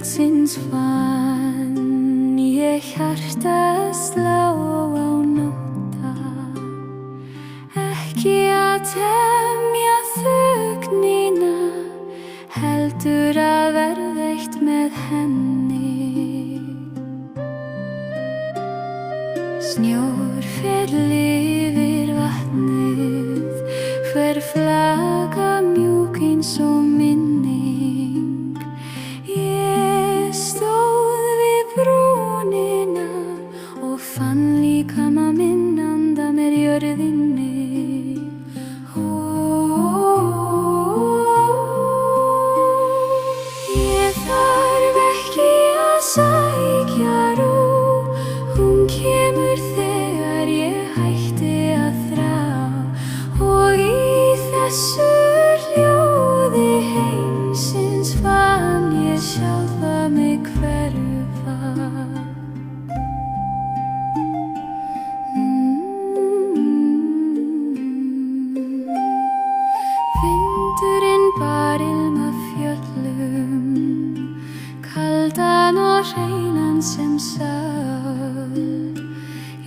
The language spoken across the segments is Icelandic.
kvöldsins fann ég hjartað slá á nótta, ekki að temja þögnina, heldur að verða eitt með henni. Snjór féll yfir vatnið, hver flaga mjúk eins og minning. Ég stóð við brúnina og fann líkama minn anda með jörðinni. Ég þarf ekki að sækja ró, hún kemur þegar ég hætti að þrá, og í þessu hljóði heimsins fann ég sjálfa mig hverfa. Vindurinn bar ilm af fjöllum, kaldan og hreinan sem sál.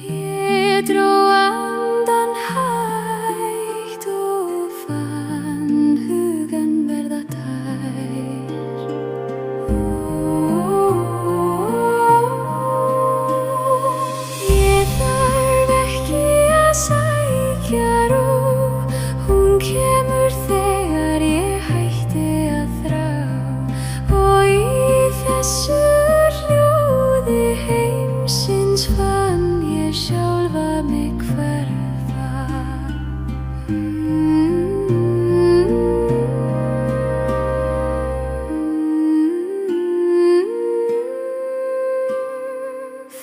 Ég dró andan hægt og fann hugan verða tær. Ég þarf ekki að sækja ró, hún kemur þegar ég hætti að þrá, og í þessu hljóði heimsins fann ég sjálfa mig hverfa.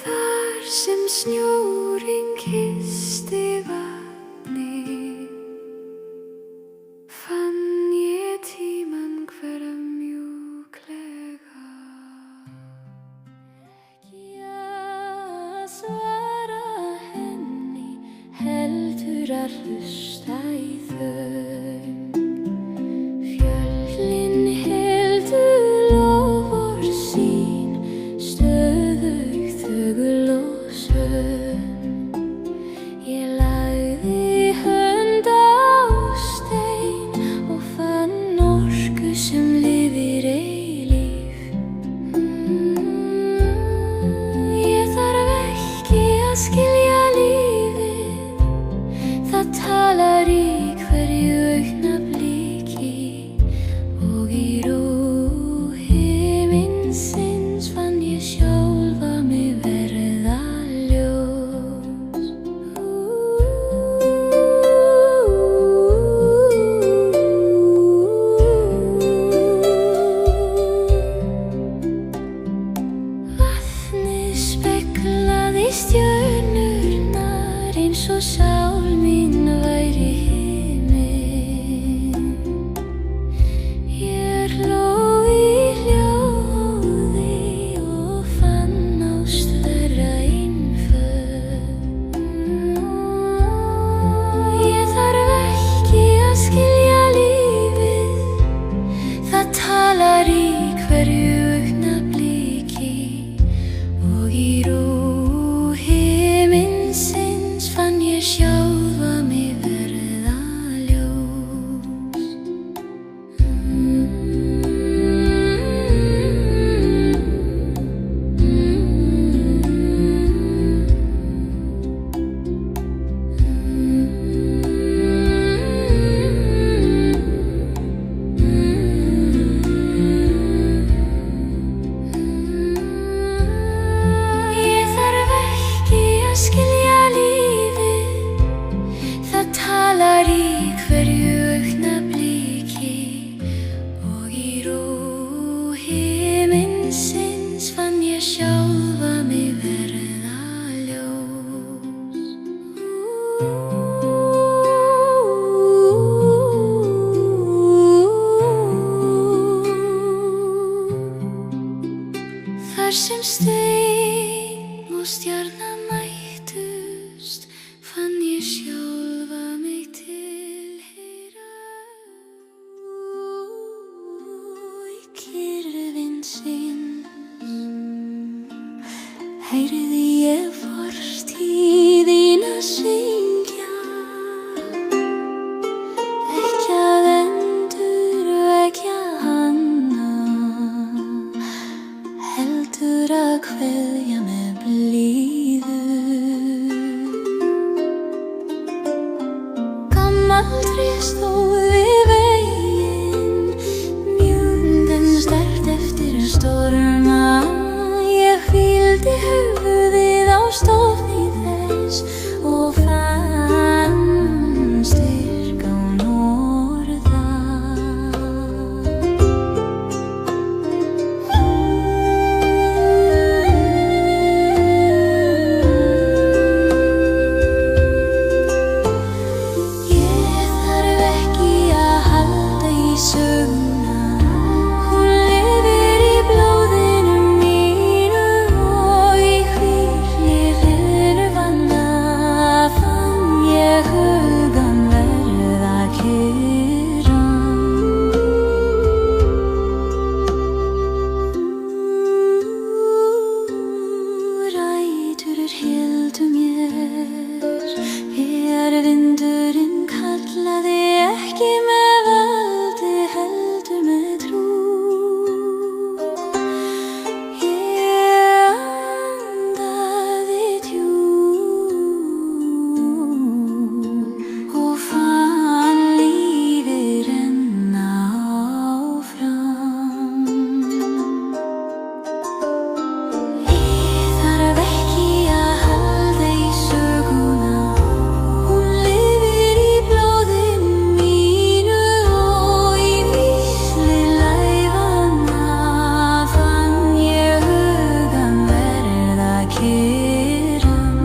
Þar sem snjórinn kyssti vatnið, fann ég tímann hverfa mjúklega. Ekki að svara henni, heldur að hlusta í þau. Fjöllin héldu loforð sín, stöðug, þögul og sönn. Ég lagði hönd á stein og fann orku sem lifir eilíf. Ég þarf ekki að skilja lífið, það talar í hverju augnabliki, og í ró himinsins fann ég sjálfa mig verða ljós. Vatnið speglaði stjörnurnar eins og sál mín væri himinn. Ég hló í hljóði og fann ást vera einföld. Ég þarf ekki að skilja lífið, það talar í hverju augnabliki, og í ró himinsins fann ég sjálfa mig verða ljós. Ég þarf ekki að skilja lífið, það talar í hverju augnabliki, og í ró himinsins fann ég sjálfa mig verða ljós. Þar sem stein og stjarna mættust, fann ég sjálfa mig tilheyra. Í kyrrðin sinn heyrði ég fortíðina syngja, ekki að endurvekja hana, heldur að kveðja með blíðu. Gamalt tré stóð við veginn, mjúkt en sterkt eftir storma. Ég hvíldi höfuðið á stofni þess og fann styrk á norða. Ég þarf ekki að halda í söguna, hún lifir í blóðinu mínu og í hvíli hvirfanna fann ég hugann verða kyrran. Rætur héldu mér, vindurinn kallaði ekki með valdi heldur með trú. Ég andaði djúpt og fann lífið renna áfram. Ég þarf ekki að halda í söguna, hún lifir í blóðinu mínu og í hvíli læfanna fann ég hugann verða kyrran.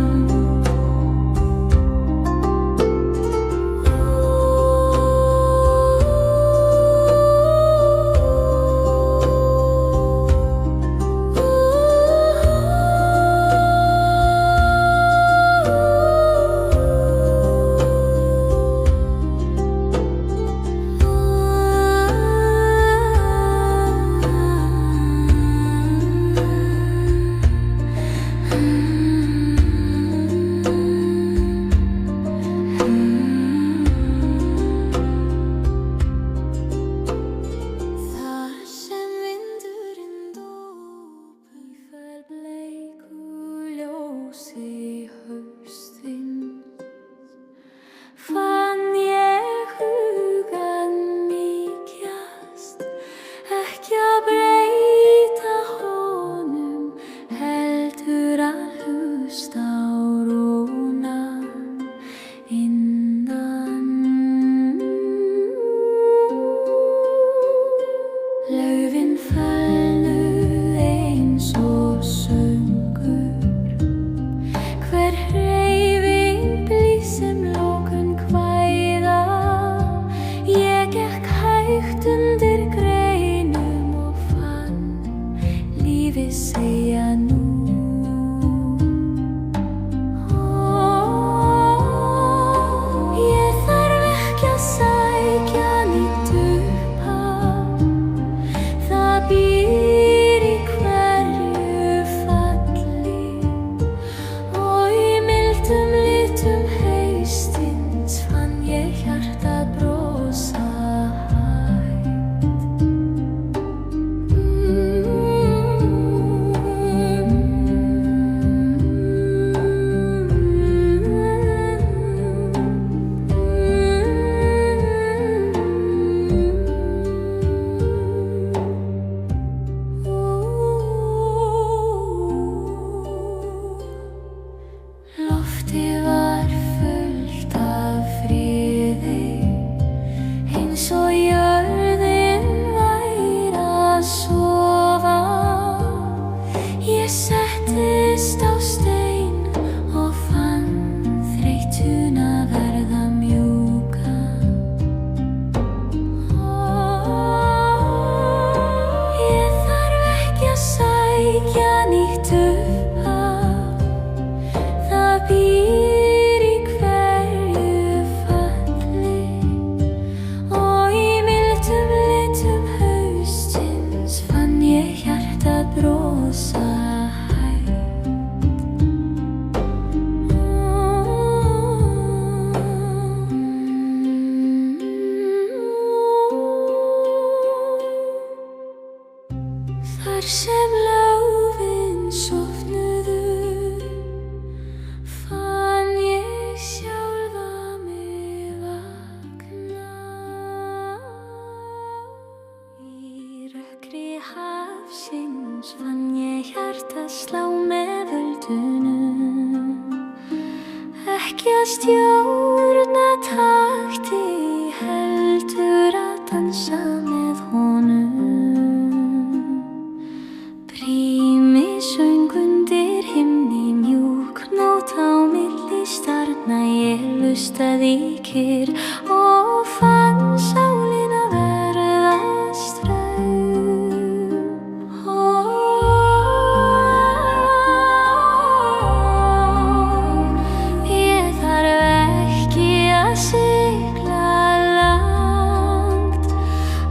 Þar sem vindurinn dópur fer bleiku ljósi haustsins, fann ég hugann mýkjast, ekki að breyta honum, heldur að hlusta á rónan innan. Laufin fölnuð eins og söngur, hver hreyfing blísem lókun kvæða. Ég gekk hægt undir greinum og fann lífið segja nú. Ég þarf ekki að sækja nýtt upphaf, það býr í hverju falli og í mildum litum haustins fann ég hjartað brosa hægt. Loftið var fullt af friði, eins og jörðin væri að sofa. Ég settist á stein og fann þreytuna verða mjúka. Ég þarf ekki að sækja nýtt upphaf, það býr í hverju falli og í mildum litum haustins fann ég hjartað brosa hægt. að slá með völdunum, ekki að stjórna takti, heldur að dansa með honum. Brími söng undir himni, mjúk nót á milli starna. Ég hlustaði kyrr og fann sálina verða straum. Ég þarf ekki að sigla langt,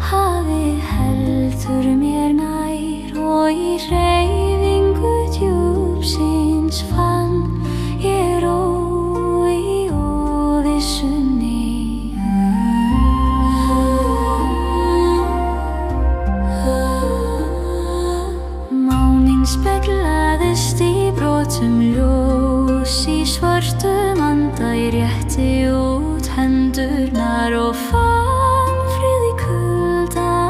hafið heldur mér nær, og í hreyfingu djúpsins fann ég ró í óvissunni. Máninn speglaðist í brotum ljós, í svörtum anda. Ég rétti út hendurnar og fann frið í kuldanum.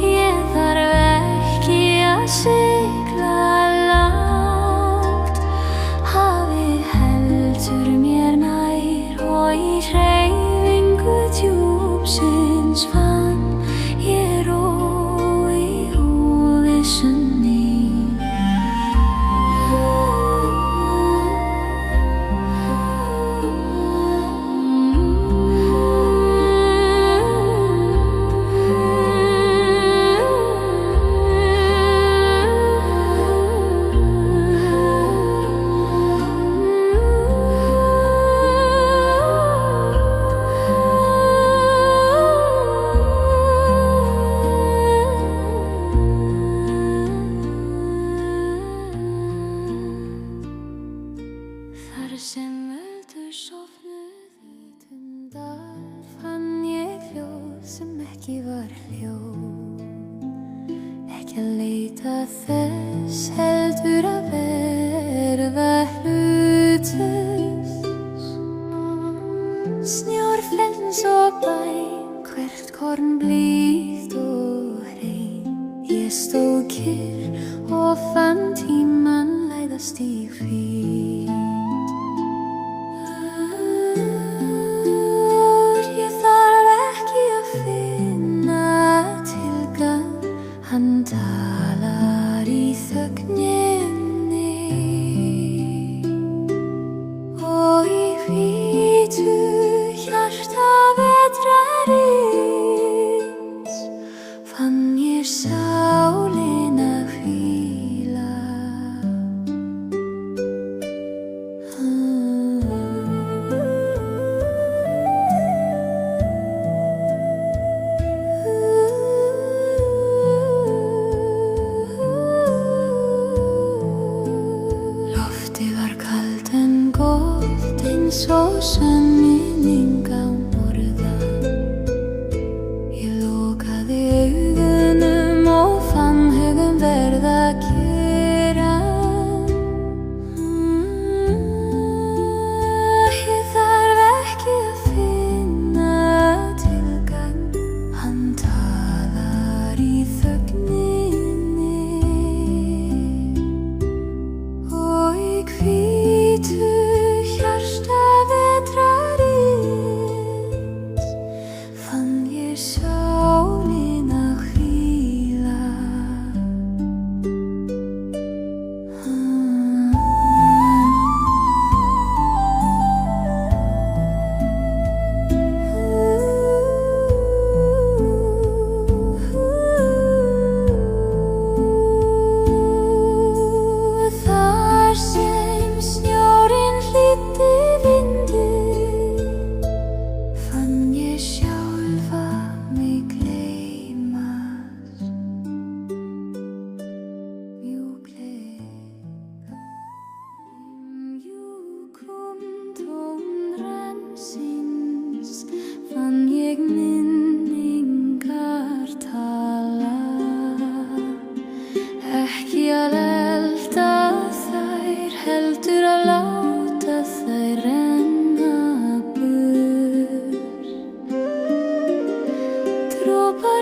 Ég þarf ekki að sigla langt, hafið heldur mér nær, og í hreyfingu djúpsins fann ég ró í óvissunni. Þar sem öldur sofnuðu tundar, fann ég hljóð sem ekki var hljóð. Ekki að leita þess, heldur að verða hlutlaus. Snjór féll og bæn, hvert korn blítt og hrein. Ég stóð kyrr og fann tímann læðast í hvíld. Ég þarf ekki að finna tilgang, hann talar í þögninni, og í hvítu hjarta vetrarins fann ég sálina hvíla.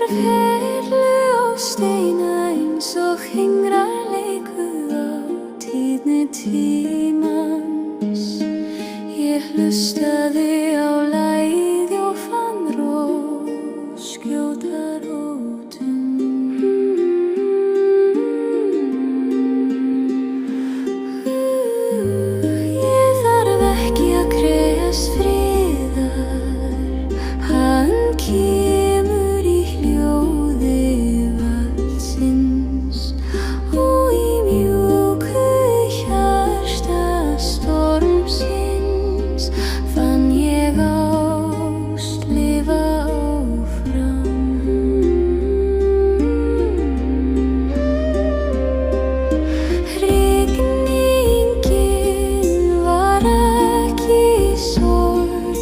perlu og steina eins og hringrar leikuð á tíðni tímans. Ég hlustaði á lagið og fann ró skjóta rótum. Ég þarf ekki að krefjast friðar, hann kemur í hljóði vatnsins og í mjúku hjarta stormsins fann ég ást lifa áfram. Rigningin var ekki sorg,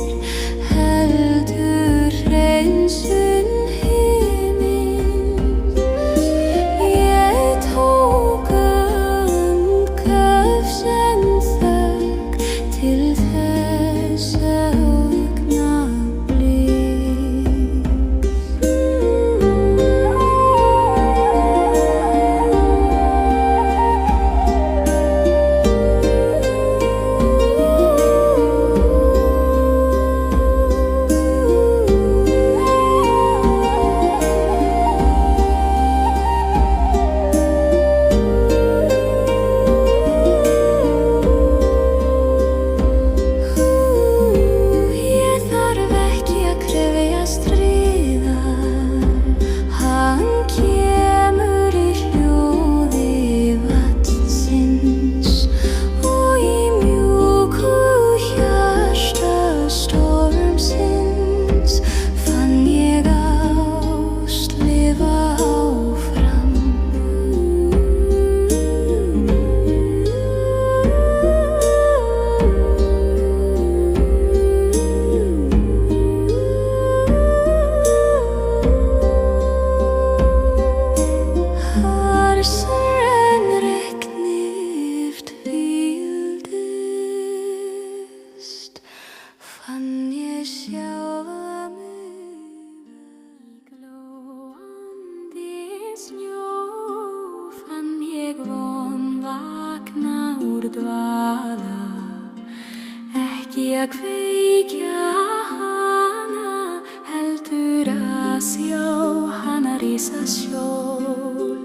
heldur hreinsun himins. Ég tók andköf sem þögn til þess Ég þarf ekki að krefjast friðar, hann kemur í hljóði vatnsins og í mjúku hjarta stormsins fann ég ást lifa áfram. Rignir hvíldist, fann ég sjálfa mig glóandi snjó, fann ég von vakna úr dvala, ekki að kveikja hana, heldur að sjá hana rísa skjól.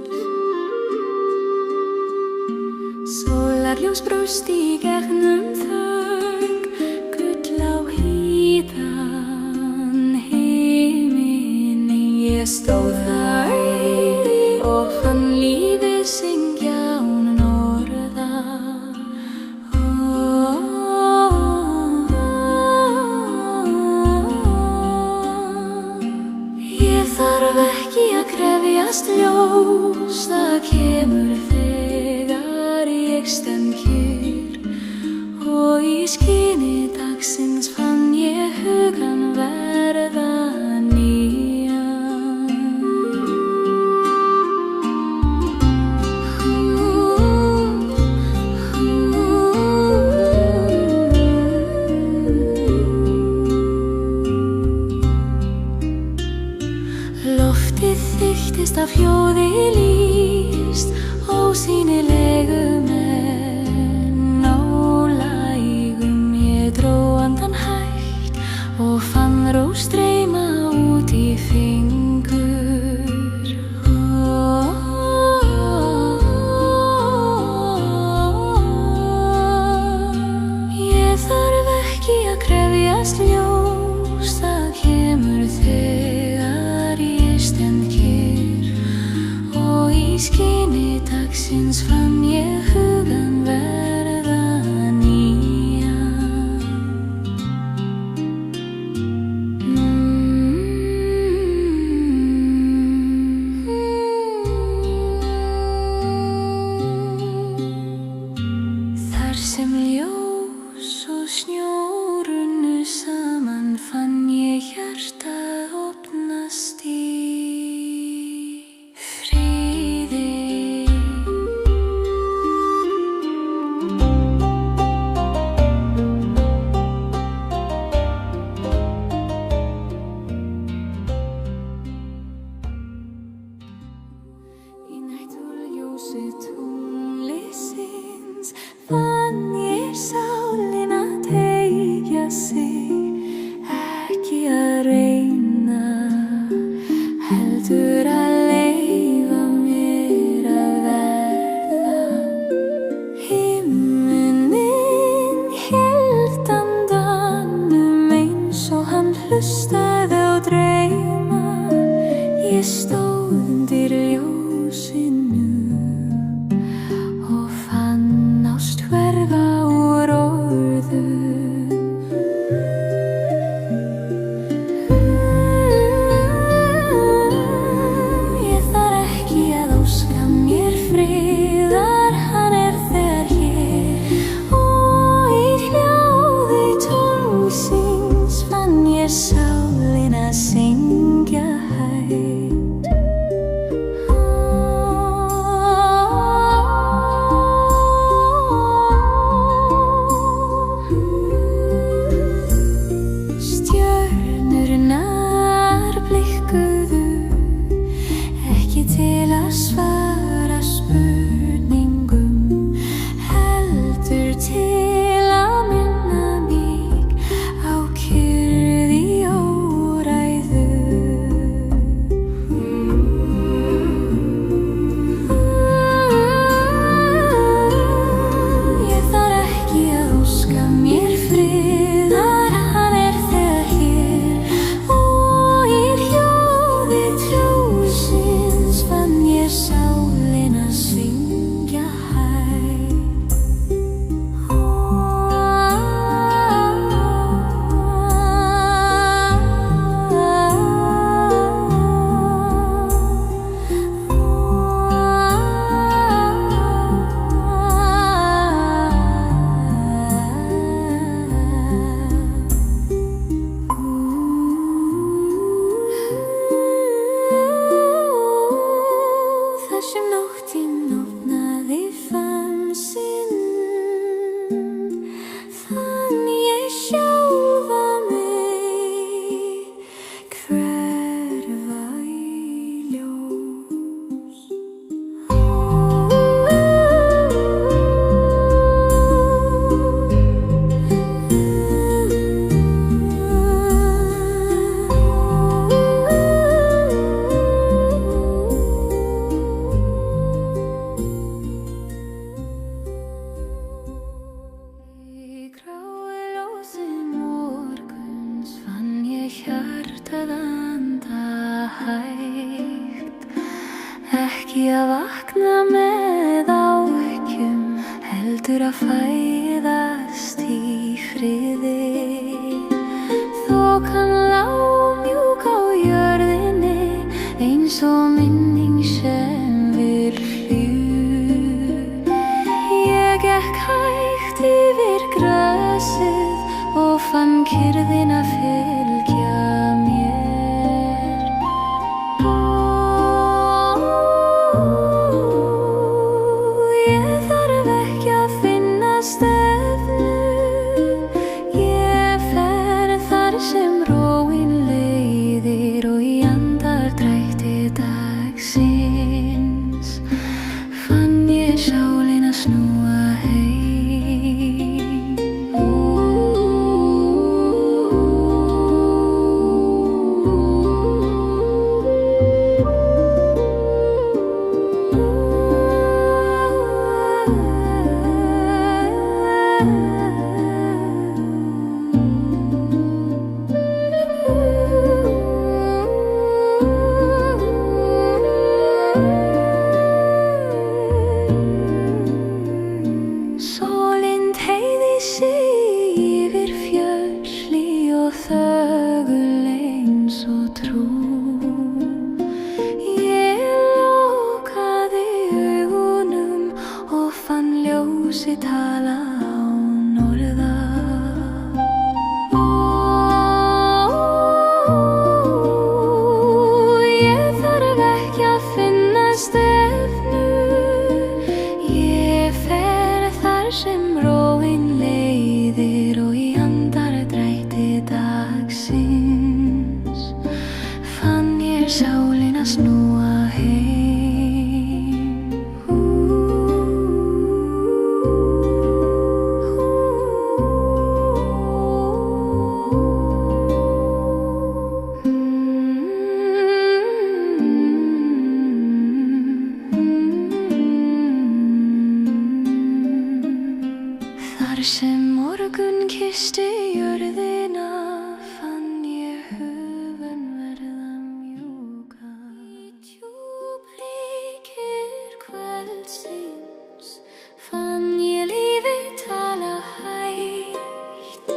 Sólarljós braust í gegnum þögn, gull á hvítan himinn. Ég stóð þar og fann lífið syngja án orða. Ég þarf ekki að krefjast ljós, það kemur þegar ég stend hér og í skini dagsins fann ég hugann verða nýjan. Loftið fylltist af hljóði lífs, ósýnilegum en nálægum. Ég dró andann hægt og fann ró streyma út í fingur. Ég þarf ekki að krefjast ljós, það kemur þegar ég stend hér og í skini dagsins fann ég hugann verða nýjan. Þar sem ljós og snjór runnu saman fann ég hjartað opnast í friði. fann ég sálina teygja sig, ekki að reyna, heldur að leyfa mér að verða. Himinn hélt andanum eins og hann hlustaði á drauma. Ég stóð undir ljósinu og fann ást hverfa úr orðum. Ég þarf ekki að óska mér friðar, hann þegar hér. Og í hljóði tónsins fann ég sálina syngja hægt. Stjörnurnar blikkuðu ekki til að svara spurningum, heldur til að minna mig á kyrrð í óræðu. Ég þarf ekki að óska mér friðar, hann þegar hér. Og í hljóði hljóðsins fann ég sálina syngja hægt. Þar sem nóttin opnaði fann sinn, fann ég sjálfa mig hverfa í ljós. Í gráu ljósi morguns fann ég hjartað anda hægt, ekki að vakna með áhyggjum, heldur að fæðast í friði. Þokan lá mjúk á jörðinni, eins og minning sem við hljúf. Ég gekk hægt yfir grasið og fann kyrrðina fylgja mér. Ég þarf ekki að finna stefnu, ég fer þar sem róin leiðir. Og í andardrætti dagsins fann ég sálina snúa heim. Sólin teygði sig yfir fjöll og þögul eins og trú. Ég lokaði augunum og fann ljósið tala án orða. Ég þarf ekki að finna stefnu, ég fer þar sem róin leiðir. Og í andardrætti dagsins fann ég sálina snúa heim. Þar sem morgun kyssti jörðina fann ég hugann verða mjúka. Í djúpríkir kvöldsins fann ég lífið tala hægt,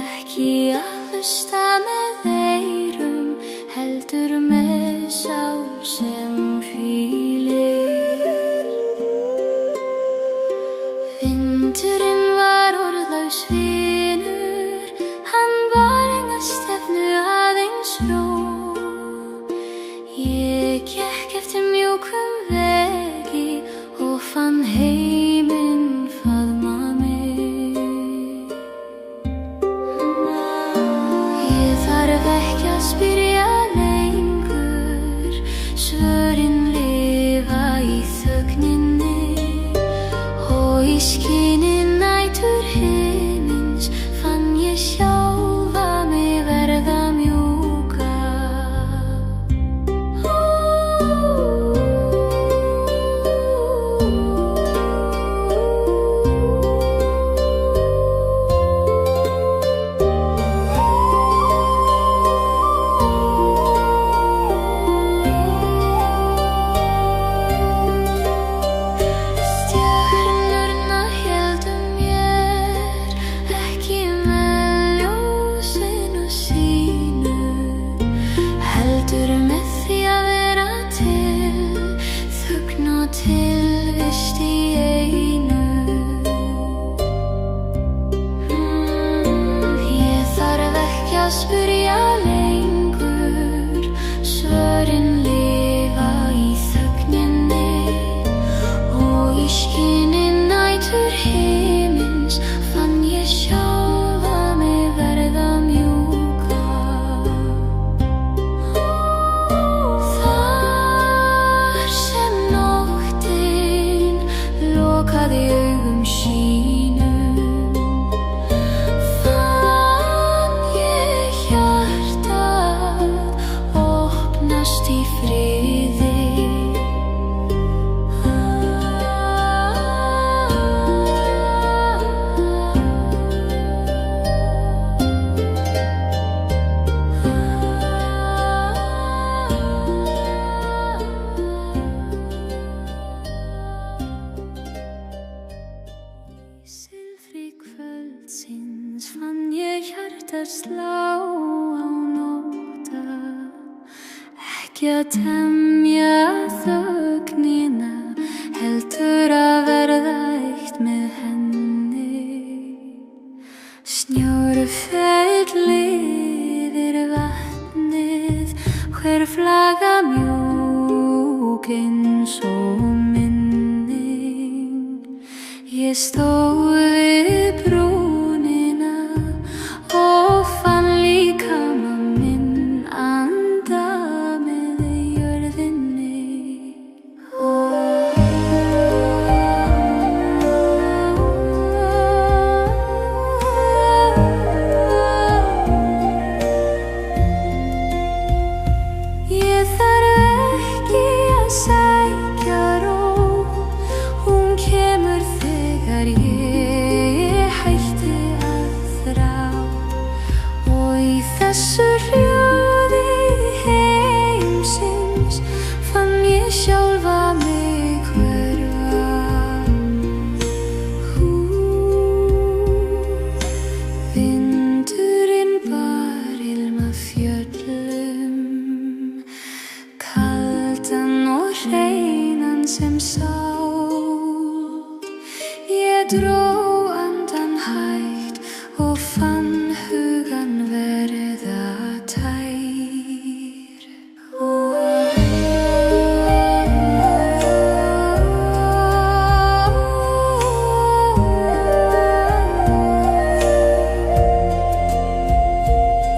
ekki að hlusta með eyrum, heldur með sál sem hvílir. Vindurinn var orðlaus vinur, hann bar enga stefnu, aðeins ró. Ég gekk eftir mjúkum vegi og fann heiminn faðma mig. Ég þarf ekki að spyrja lengur, svörin lifa í þögninni, og í skini nætur himins fann ég sjálfa mig verða mjúka. Stjörnurnar héldu mér ekki með ljósinu sínu, heldur með því að vera til, þögn og tilvist í einu. Ég þarf ekki að spyrja lengur, svörin lifa í þögninni, og í skini nætur himins fann ég sjálfa mig verða mjúka. Þar sem nóttin lokaði augum sínum, fann ég hjartað opnast í friði. Í silfri kvöldsins fann ég hjartað slá án ótta, ekki að temja þögnina, heldur að verða eitt með henni. Snjór féll yfir vatnið, hver flaga mjúk eins og minning. Ég stóð við brúnina og fann líkama minn anda með jörðinni. Ég þarf ekki að sækja ró, hún kemur þegar ég hætti að þrá, og í þessu hljóði heimsins fann ég sjálfa mig hverfa. Vindurinn bar ilm af fjöllum, kaldan og hreinan sem sál. Ég dró andan hægt og fann hugann verða tær.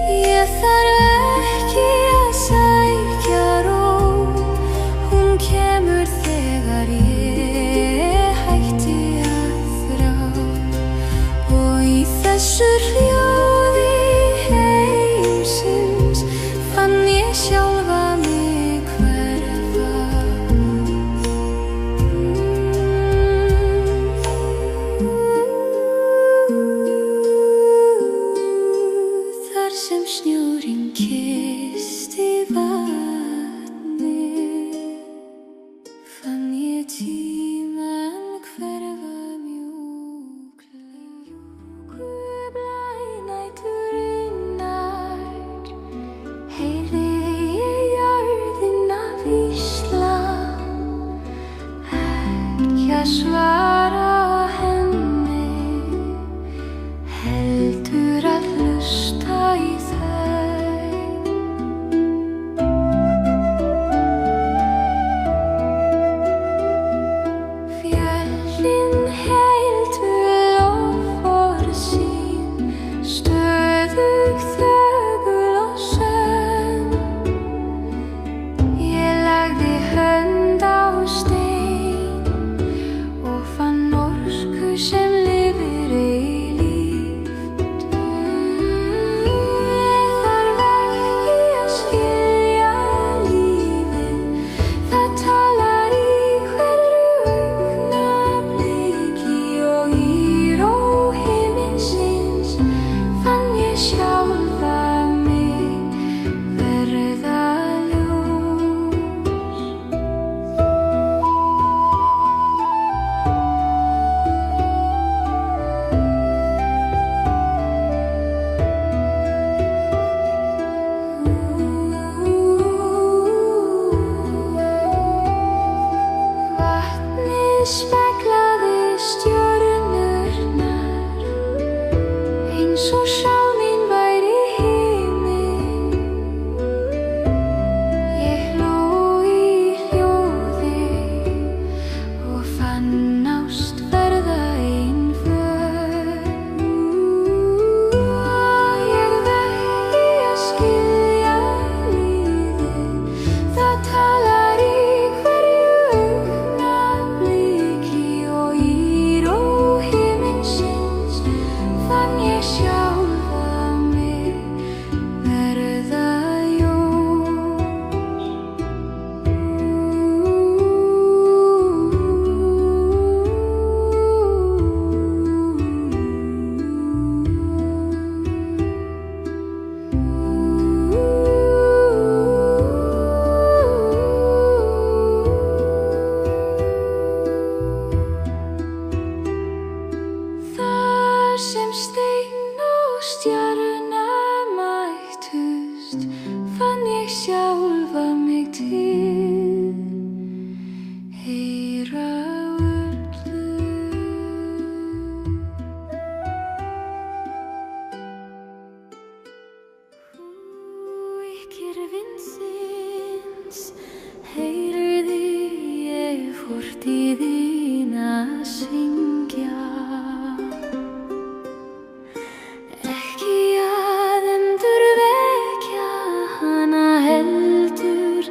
Ég þarf ekki að sækja ró, hún kemur þegar ég hætti að þrá, og í þessu hljóði heimsins fann ég sjálfa mig hverfa. sjálfa mig til, heyra öllu. Í kyrrðins heyrði ég fortíðina syngja. Ekki að endurvekja hana heldur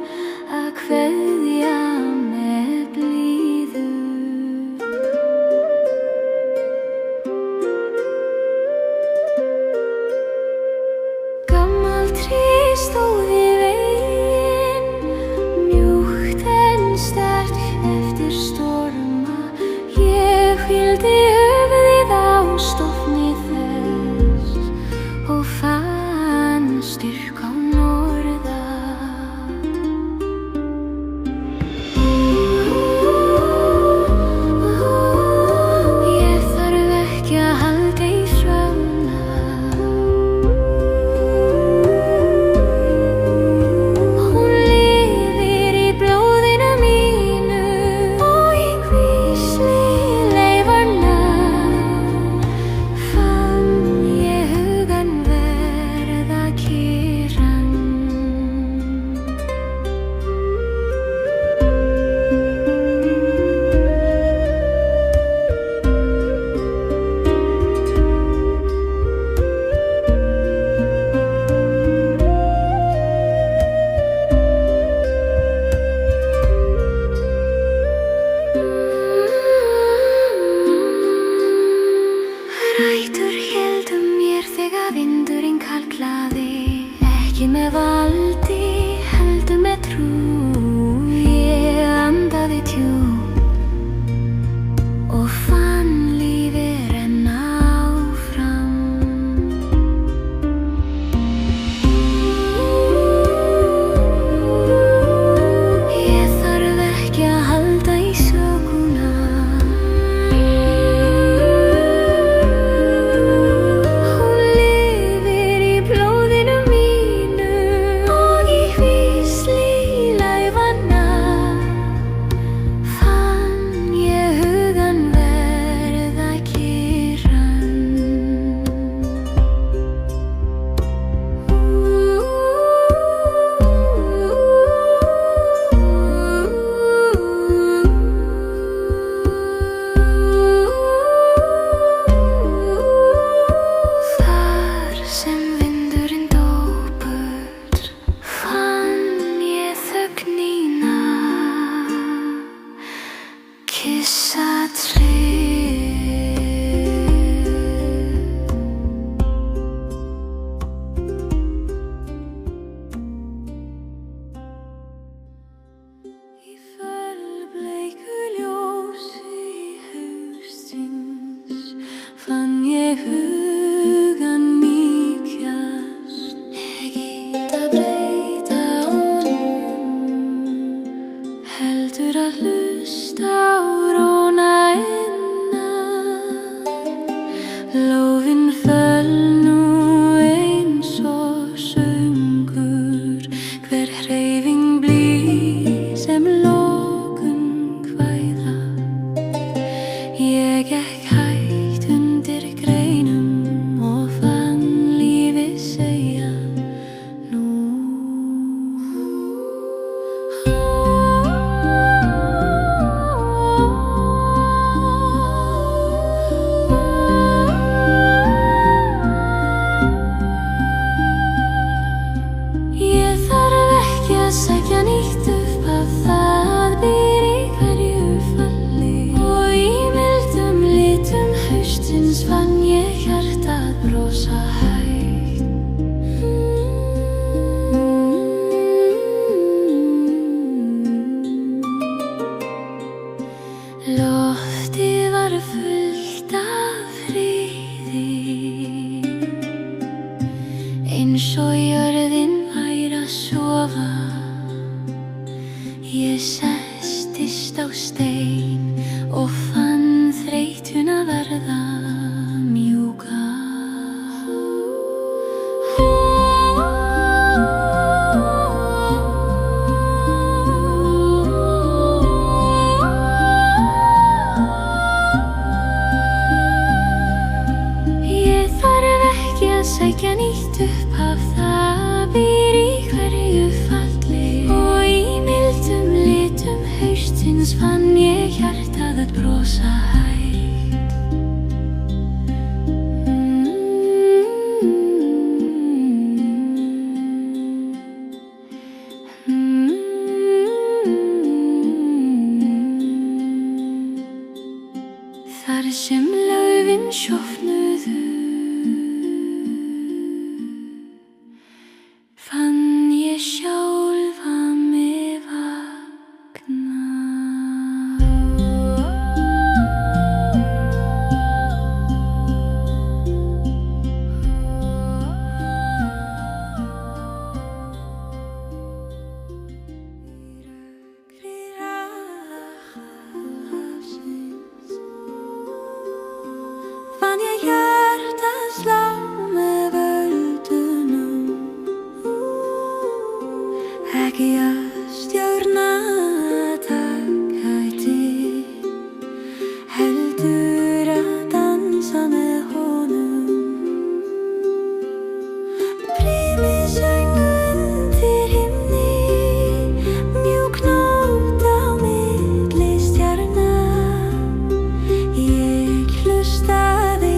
að kveðja með blíðu. Gamalt tré stóð í veginn, mjúkt en sterkt eftir storma. Ég hvíldi höfuðið á stofni þess og fann styrk á norðan. Ég þarf ekki að halda í þrána. Hún lifir í blóðinu mínu og í hvísli leifanna fann ég hugann verða kyrran. Rætur héldu mér þegar vindurinn kalklaði, ekki með valdi, heldur með trú. Ég andaði djúpt og fann lífið renna áfram. Ég þarf ekki að halda í söguna. Hún lifir í blóðinu mínu og í hvísli leifanna fann ég hugann verða kyrran. Þar sem vindurinn dó burt fann ég þögnina kyssa Í fölbleiku ljósi haustsins fann ég hugann mýkjast. Ekkert að breyta honum, heldur að hlusta á róna innan. Lófinn föll nú eins og söngur, hver hreyfing blís sem lokun kvæða. Ég gekk hægt undir greinum og fann lífið segja nú. Ég þarf ekki að sækja nýtt upphaf, það býr í hverju falli. Og í mildum litum haustsins fann ég hjartað brosa hægt. Loftið var fullt af friði, eins og jörðin væri að sofa. Ég sestist á stein og fann þreytuna verða mjúka. sofnuðu fann ég sjálfa mig vakna. Fann ég hjartað slá með völdunum, ekki að stjórnatakæti, heldur að dansa með honum. Brimið söng undir himni, mjúk nótt á milli stjarna. Ég hlustaði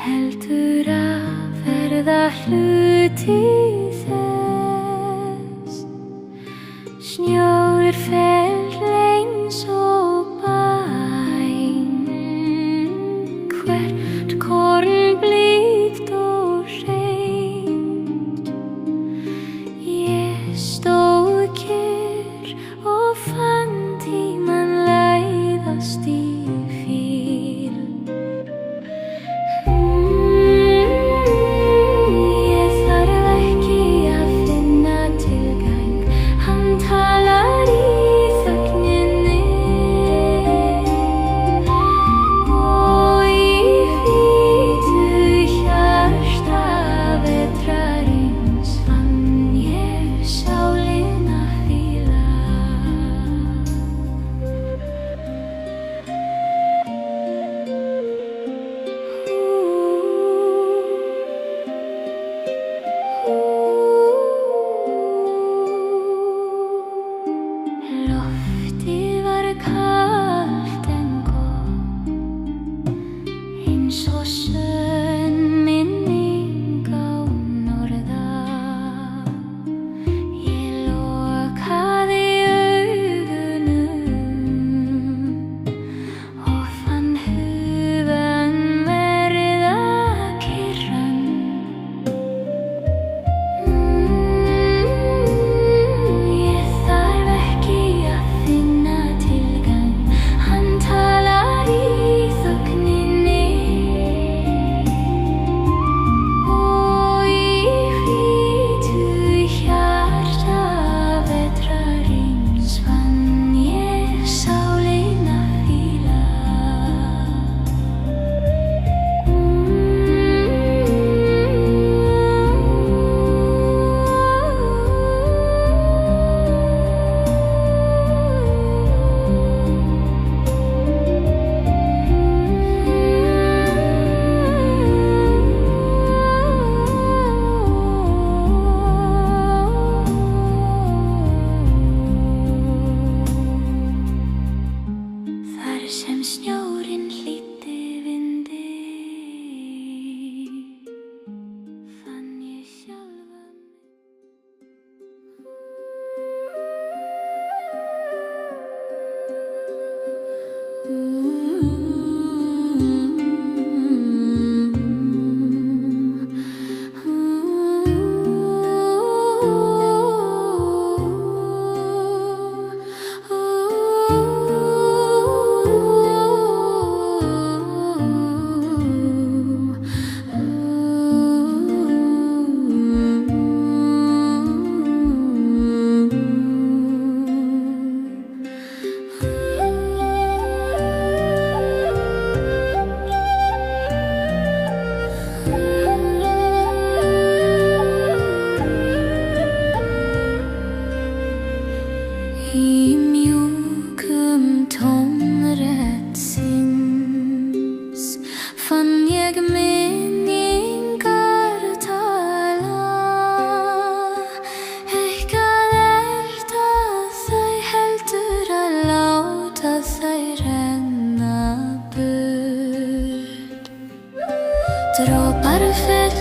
heldur að verða hluti þess. Snjór féll eins og bæn, hvert korn blíkt og hreint. Ég stóð kyrr og fann tímann læðast í fíl.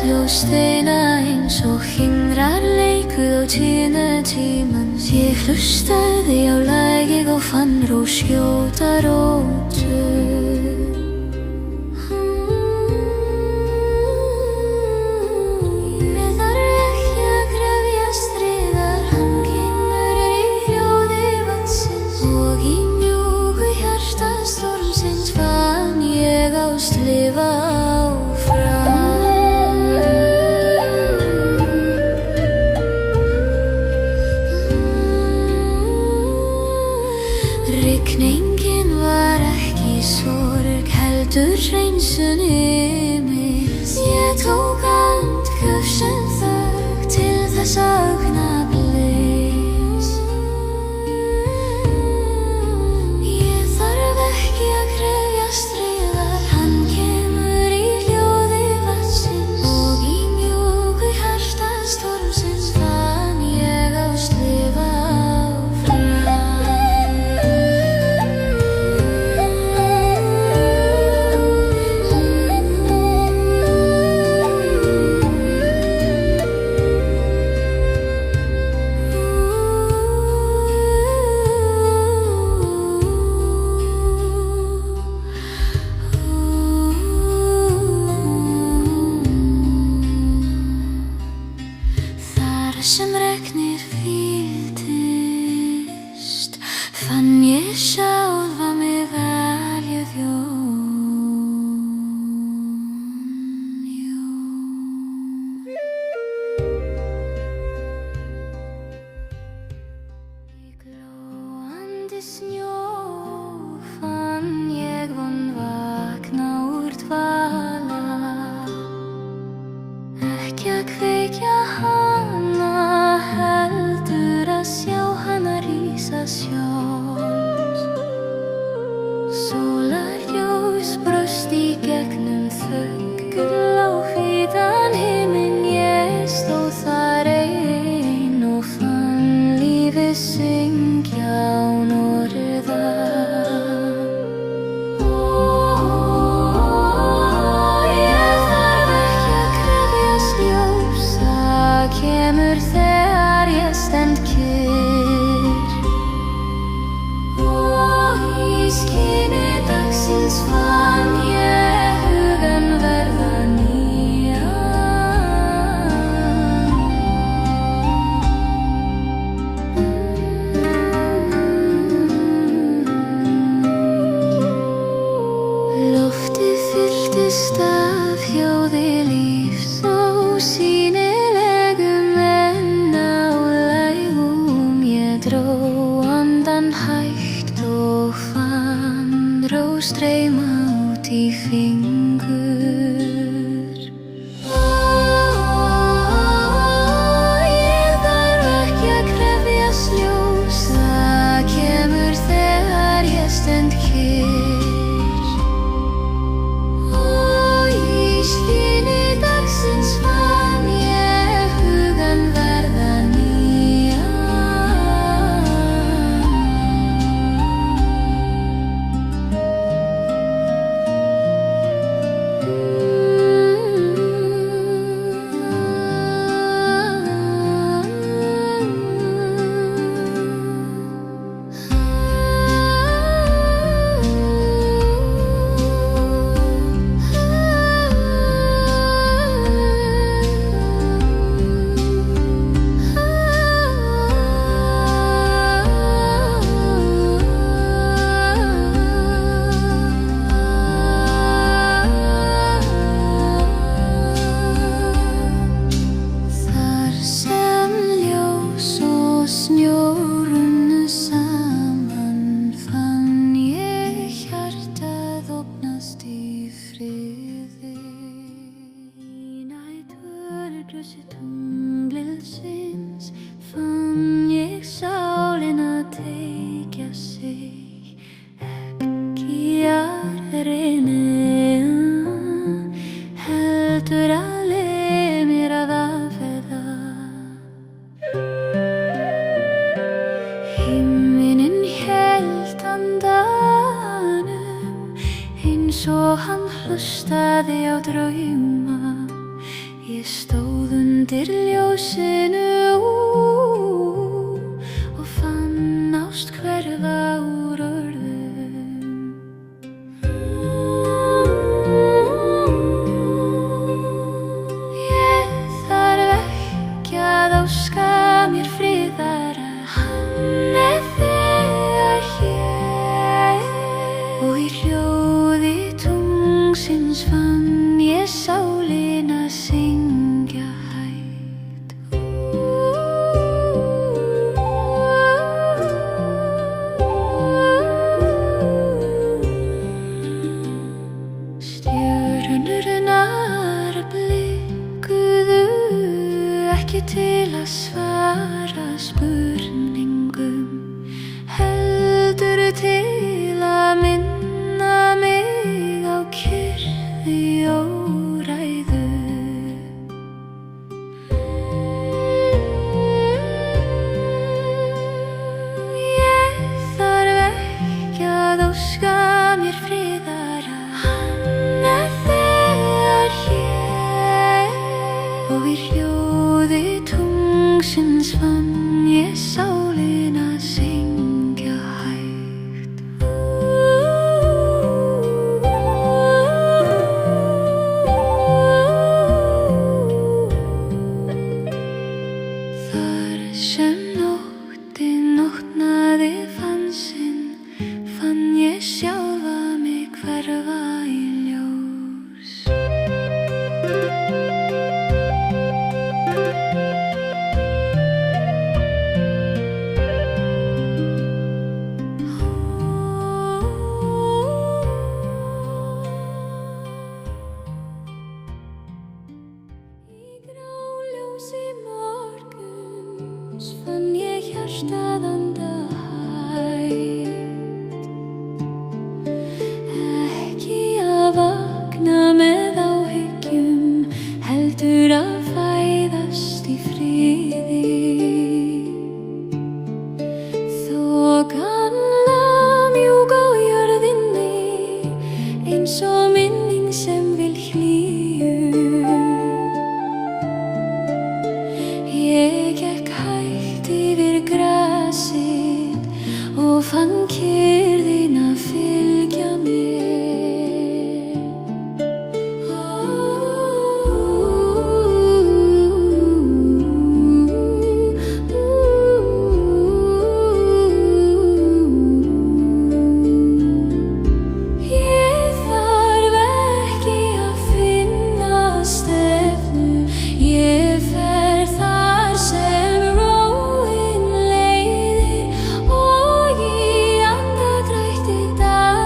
ljóssteina eins og hringrar leikuð á tíðnatímans. Ég hlustaði á lagið og fann rós skjóta rótur. Ég þarf ekki að krefjast friðar, hann kemur í hljóði vatnsins. Og í mjúku hjarta stormsins fann ég ást lifa áfram. Rigningin var ekki sorg, heldur hreinsun himins. Ég tók andköf sem þögn til þess augnabliks. Ég þarf ekki að krefjast friðar, hann kemur í hljóði vatnsins. Og í mjúku hjarta stormsins fann ég ást lifa áfram. Þar sem regnið hvíldist fann ég sjálfa mig velja Í glóandi snjó fann ég von vakna úr dvala. Ekki að kveikja hana, heldur að sjá hana rísa sjálf. Sólarljós braust í gegnum þögul á hvítan himinn. Ég stóð þar ein og fann lífið syngja án orða. Kemur þegar ég stend kyrr. Og í skini dagsins fann ég hugann verða nýjan. Loftið fylltist af hljóði lífs og sýnilegum ennálægum. Ég dró andann hægt og fann rós streyma út í fingur. Ég þarf ekki að krefjast ljós, það kemur þegar ég stend kyrr. Og í skini dagsins fann ég hugann verða nýjan. Þar sem ljós og snjór runnu saman fann ég hjartað opnast í friði. Í næturljósi tunglsins fann ég sálina teygja sig. Ekki að reyna, heldur að limir að aðferða. Himinn hélt andanum eins og hann hlustaði á drauma. Ég undir ljósinu og fann ást hverfa úr orðum. Ég þarf ekki að óska mér friðar, að hann þegar hér, og í hljóði tungsins fann ég sálina syngja hægt. Stjörnurnar blikkuðu ekki til að svara spurningum, heldur til að minna mig á kyrrð óræðu. Ég þarf ekki að óska mér friðar, að hann þegar hér, og í hljóði tungsins fann ég sálina syngja hægt. Þar sem nóttin opnaði fann sinn, fann ég sjálfa mig hverfa í ljós. Í gráljósi morguns fann ég hjartað anda hægt, ekki að vakna með áhyggjum, heldur að fæðast í friði. Þokan lá mjúk á jörðinni, eins og minning sem vil hlýju. Ég gekk hægt yfir grasið og fann kyrrðina fylgja mér. Ég þarf ekki að finna stefnu, ég fer þar sem róin leiðir, og í andardrætti dag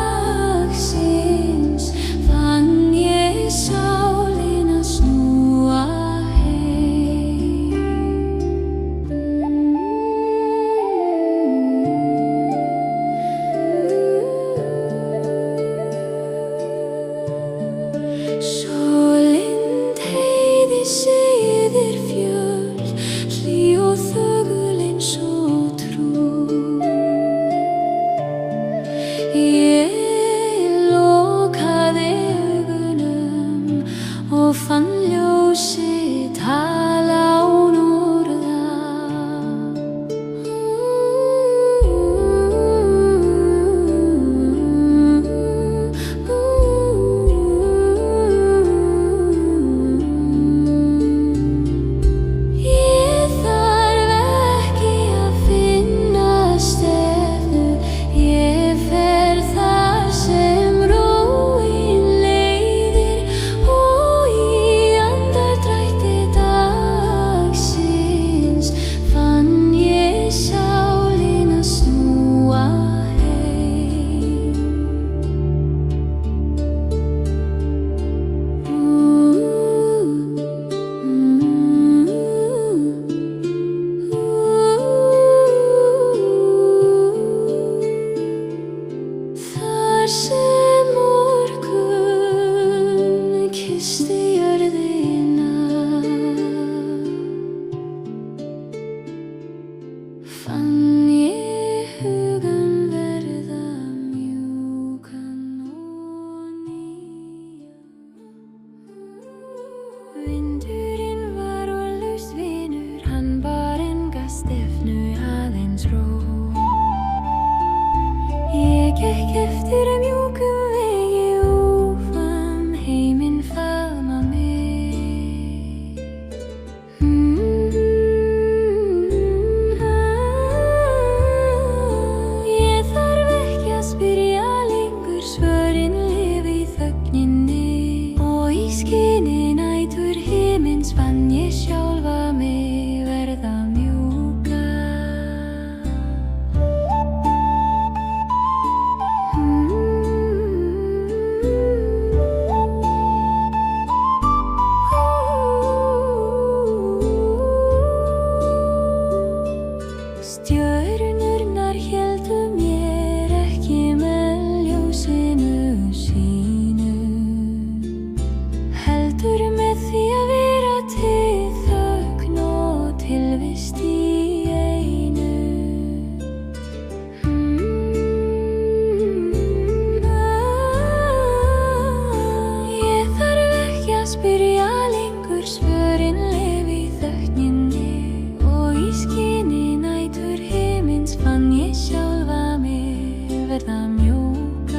verða mjúkar.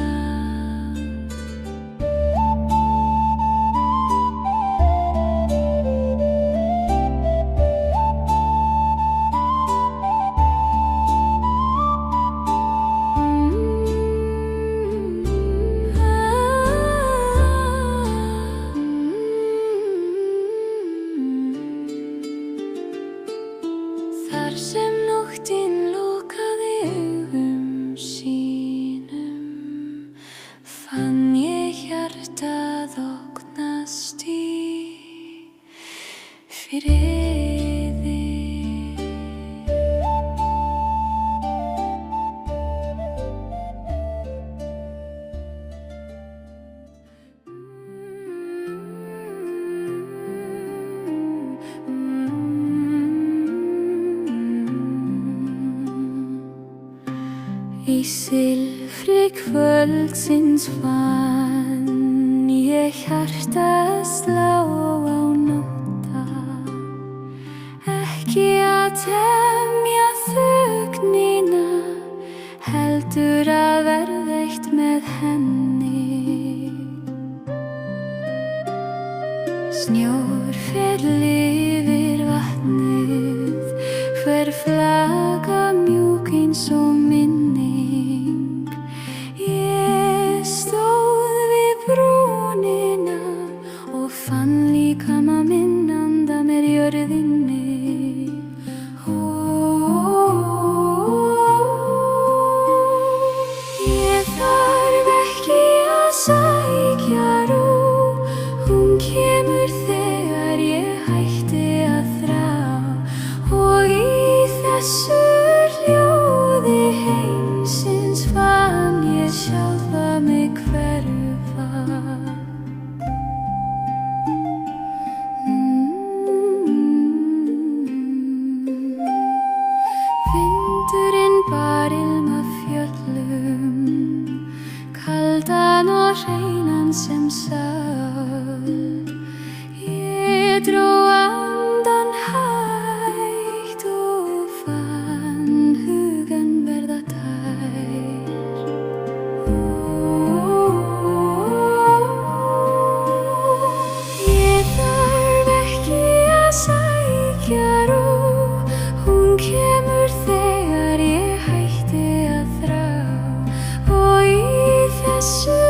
Þar sem nóttin lokaði augum sínum, fann ég hjartað ógnast í friði. Í silfri kvöldsins fann ég hjartað slá á nótta, ekki að temja þögnina, heldur að verða eitt með henni. Snjór féll yfir vatnið, hver flaga mjúk eins og minning. Ég stóð við brúnina og fann líkama minn anda með jörðinni. Ég þarf ekki að sækja ró, hún kemur þegar ég hætti að þrá, og í þessu hljóði heimsins fann ég sjálfa mig hverfa. Vindurinn bar ilm af fjöllum, kaldan og hreinan sem sál. Ég dró andan hægt og fann hugan verða tær. Ég þarf ekki að sækja ró, hún kemur þegar ég hætti að þrá, og í þessu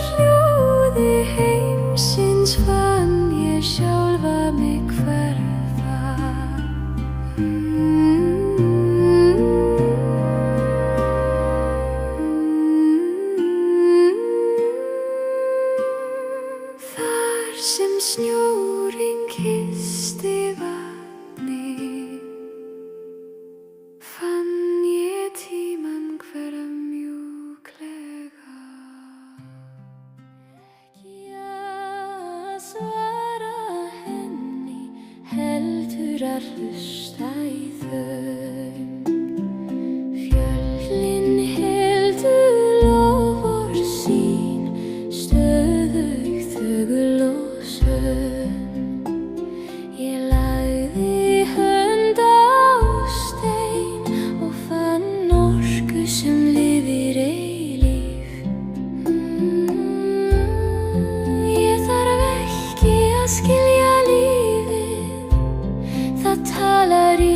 hljóði heimsins fann ég sjálfa mig hverfa. Þar sem snjórinn kyssti vatnið, fann ég tímann hverfa mjúklega. Ekki að svara henni, heldur að hlusta í þau. Fjöllin héldu loforð sín, stöðug, þögul og sönn. Ég lagði hönd á stein og fann orku sem lifir eilíf. Ég þarf ekki að skilja lífið, það talar í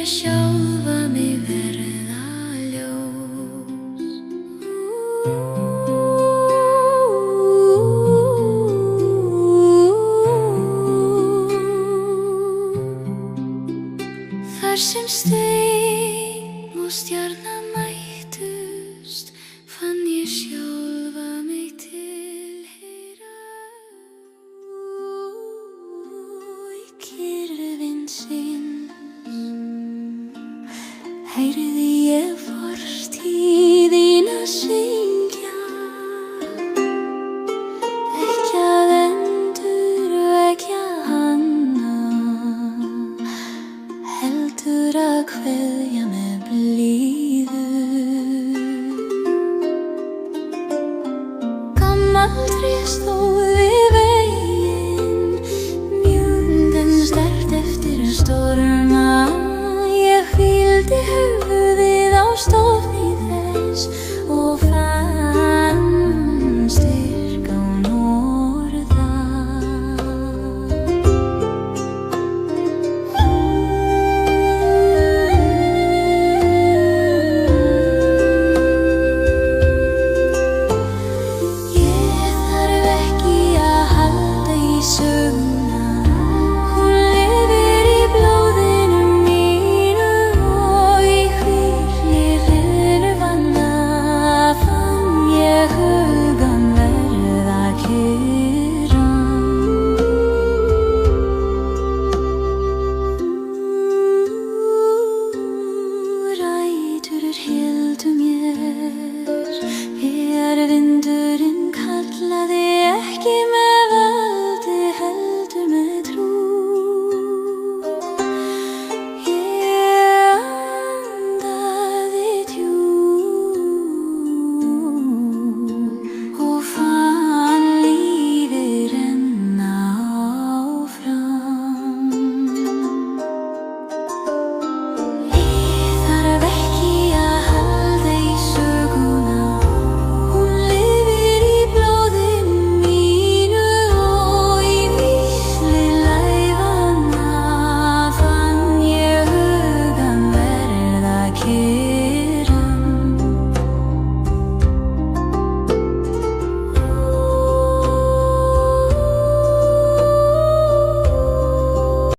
sjálfa mig verða ljós. Þar sem steinn og stjarna mættust fann ég sjálfa mig tilheyra. Í kyrrðin heyrði ég fortíðina syngja, ekki að endurvekja hana, heldur að kveðja